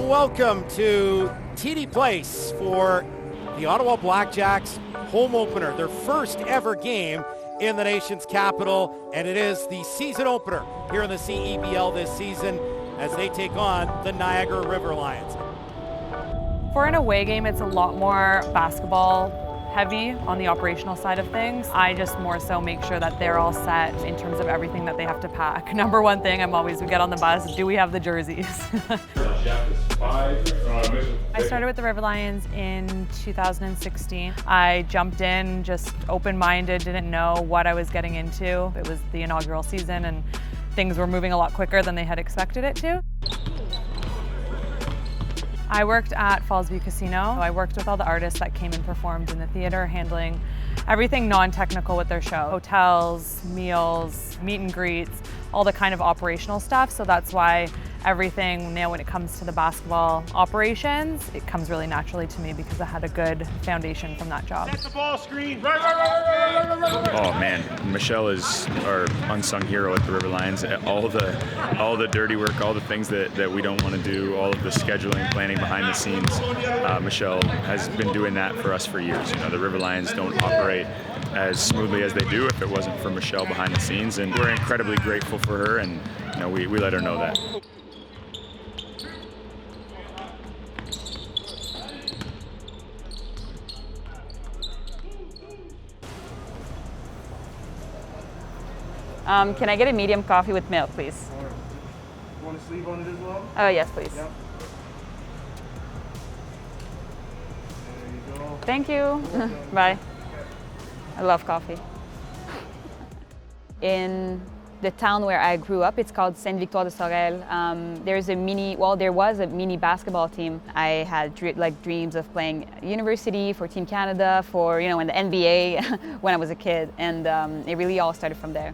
welcome to TD Place for the Ottawa BlackJacks home opener, their first ever game in the nation's capital, and it is the season opener here in the CEBL this season as they take on the Niagara River Lions. For an away game, it's a lot more basketball heavy on the operational side of things. I just more so make sure that they're all set in terms of everything that they have to pack. Number one thing, we get on the bus, do we have the jerseys? I started with the River Lions in 2016. I jumped in just open-minded, didn't know what I was getting into. It was the inaugural season and things were moving a lot quicker than they had expected it to. I worked at Fallsview Casino. I worked with all the artists that came and performed in the theater, handling everything non-technical with their show. Hotels, meals, meet and greets, all the kind of operational stuff. So that's why everything now when it comes to the basketball operations, it comes really naturally to me because I had a good foundation from that job. That's the ball screen. Right. Oh man, Michelle is our unsung hero at the River Lions. All the dirty work, all the things that we don't want to do, all of the scheduling, planning behind the scenes. Michelle has been doing that for us for years. You know, the River Lions don't operate as smoothly as they do if it wasn't for Michelle behind the scenes, and we're incredibly grateful for her, and you know, we let her know that. Can I get a medium coffee with milk, please? You want a sleeve on it as well? Oh, yes, please. Yep. There you go. Thank you. Bye. I love coffee. In the town where I grew up, it's called Sainte-Victoire-de-Sorel. There was a mini basketball team. I had dreams of playing university for Team Canada, for in the NBA when I was a kid, and it really all started from there.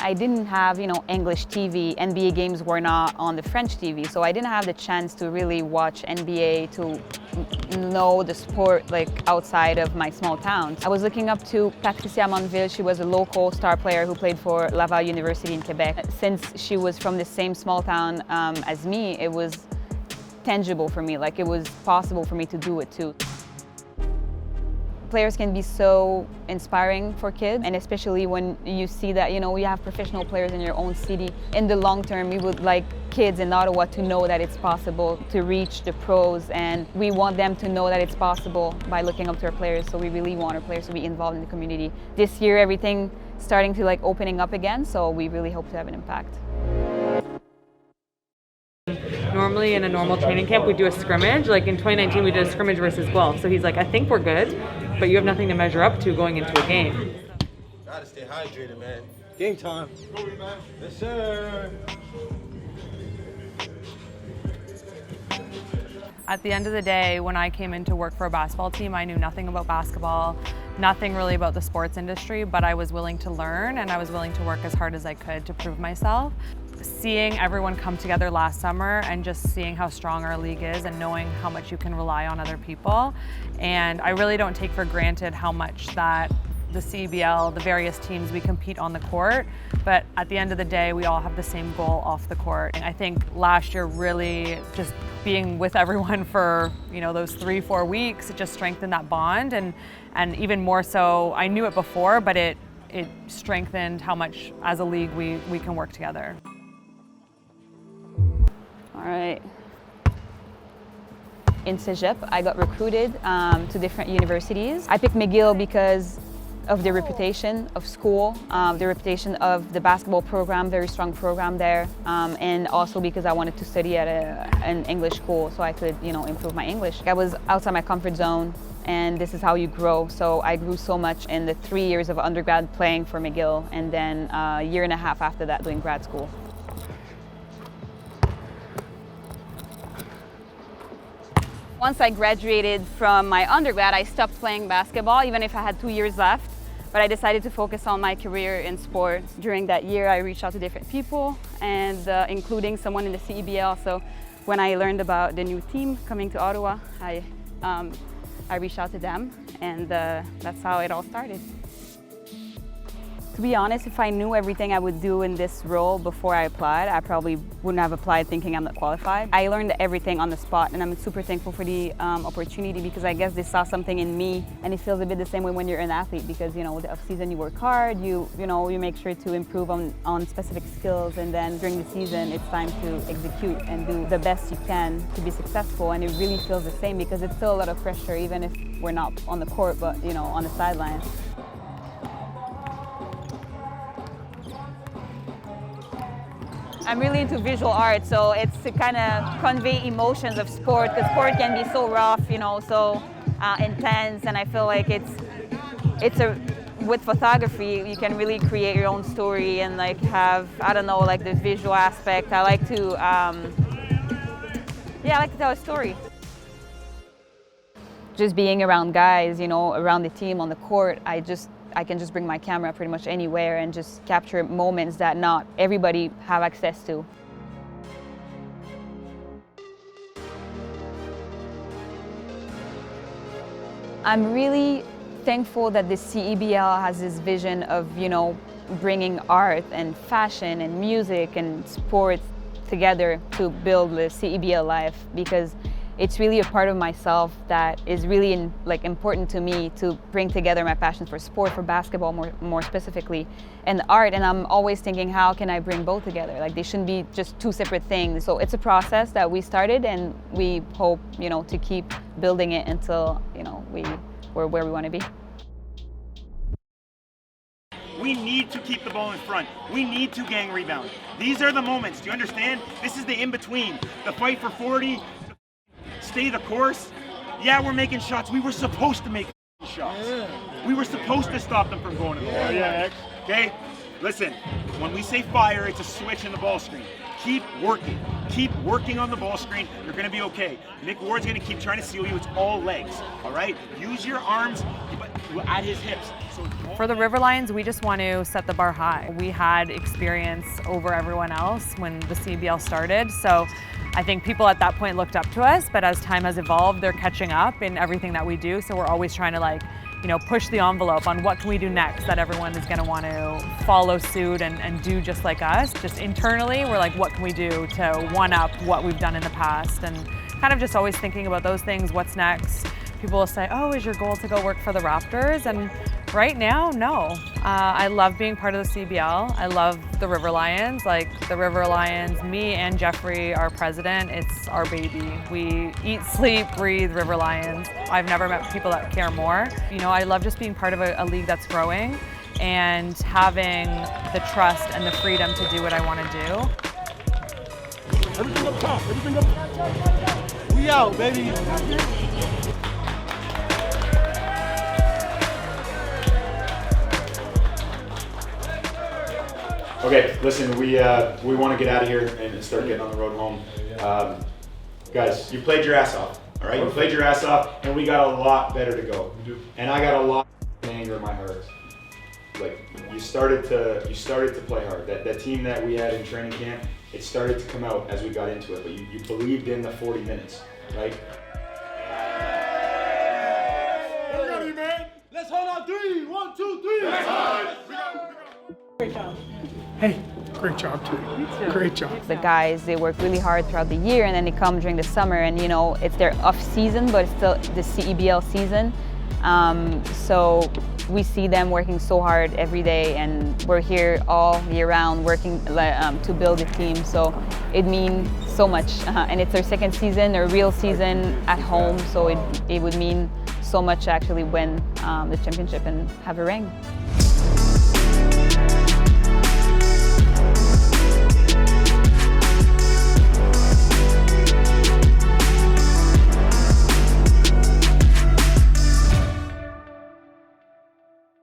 I didn't have, English TV. NBA games were not on the French TV, so I didn't have the chance to really watch NBA, to know the sport outside of my small town. I was looking up to Patricia Monville. She was a local star player who played for Laval University in Quebec. Since she was from the same small town as me, it was tangible for me, it was possible for me to do it too. Players can be so inspiring for kids, and especially when you see that, we have professional players in your own city. In the long term, we would like kids in Ottawa to know that it's possible to reach the pros, and we want them to know that it's possible by looking up to our players, so we really want our players to be involved in the community. This year, everything starting to opening up again, so we really hope to have an impact. Normally in a normal training camp, we do a scrimmage. In 2019, we did a scrimmage versus Guelph. So he's like, I think we're good, but you have nothing to measure up to going into a game. Gotta stay hydrated, man. Game time. Yes, sir. At the end of the day, when I came in to work for a basketball team, I knew nothing about basketball, nothing really about the sports industry, but I was willing to learn and I was willing to work as hard as I could to prove myself. Seeing everyone come together last summer and just seeing how strong our league is and knowing how much you can rely on other people. And I really don't take for granted how much that the CEBL, the various teams, we compete on the court, but at the end of the day, we all have the same goal off the court. And I think last year really just being with everyone for those 3-4 weeks, it just strengthened that bond, and even more so, I knew it before, but it strengthened how much as a league we can work together. All right. In Cégep, I got recruited to different universities. I picked McGill because of the reputation of school, the reputation of the basketball program, very strong program there, and also because I wanted to study at an English school so I could, improve my English. I was outside my comfort zone, and this is how you grow. So I grew so much in the 3 years of undergrad playing for McGill, and then a year and a half after that doing grad school. Once I graduated from my undergrad, I stopped playing basketball, even if I had 2 years left. But I decided to focus on my career in sport. During that year, I reached out to different people, and including someone in the CEBL. So when I learned about the new team coming to Ottawa, I reached out to them, and that's how it all started. To be honest, if I knew everything I would do in this role before I applied, I probably wouldn't have applied thinking I'm not qualified. I learned everything on the spot, and I'm super thankful for the opportunity, because I guess they saw something in me, and it feels a bit the same way when you're an athlete, because the off-season you work hard, you make sure to improve on specific skills, and then during the season it's time to execute and do the best you can to be successful, and it really feels the same because it's still a lot of pressure, even if we're not on the court, but on the sidelines. I'm really into visual art, so it's to kind of convey emotions of sport, because sport can be so rough, so intense, and I feel like with photography, you can really create your own story and have, the visual aspect. I like to, I like to tell a story. Just being around guys, around the team on the court, I can just bring my camera pretty much anywhere and just capture moments that not everybody have access to. I'm really thankful that the CEBL has this vision of, bringing art and fashion and music and sports together to build the CEBL life, because it's really a part of myself that is really important to me, to bring together my passions for sport, for basketball more specifically, and art. And I'm always thinking, how can I bring both together? They shouldn't be just two separate things. So it's a process that we started, and we hope, to keep building it until, we're where we want to be. We need to keep the ball in front. We need to gang rebound. These are the moments. Do you understand? This is the in-between. The fight for 40. Stay the course. Yeah, we're making shots. We were supposed to make shots. We were supposed to stop them from going to the ball. Okay? Listen, when we say fire, it's a switch in the ball screen. Keep working. Keep working on the ball screen. You're going to be okay. Nick Ward's going to keep trying to seal you. It's all legs. All right? Use your arms at his hips. For the River Lions, we just want to set the bar high. We had experience over everyone else when the CEBL started, so I think people at that point looked up to us, but as time has evolved, they're catching up in everything that we do, so we're always trying to push the envelope on what can we do next that everyone is going to want to follow suit and do just like us. Just internally, we're like, what can we do to one-up what we've done in the past, and kind of just always thinking about those things, what's next. People will say, oh, is your goal to go work for the Raptors? And right now, no. I love being part of the CEBL. I love the River Lions. The River Lions, me and Jeffrey, our president, it's our baby. We eat, sleep, breathe River Lions. I've never met people that care more. I love just being part of a league that's growing and having the trust and the freedom to do what I want to do. Everything up top, everything up top. We out, baby. Okay, listen, we want to get out of here and start getting on the road home. Guys, you played your ass off, all right? You played your ass off, and we got a lot better to go. And I got a lot of anger in my heart. You started to play hard. That team that we had in training camp, it started to come out as we got into it, but you believed in the 40 minutes, right? We're ready, man. Let's hold on 3. 1, 2, 3. Great job. Hey, great job too. Great job. The guys, they work really hard throughout the year, and then they come during the summer, and it's their off season, but it's still the CEBL season. So we see them working so hard every day, and we're here all year round working to build a team. So it means so much, and it's our second season, our real season at home. So it would mean so much to actually win the championship and have a ring.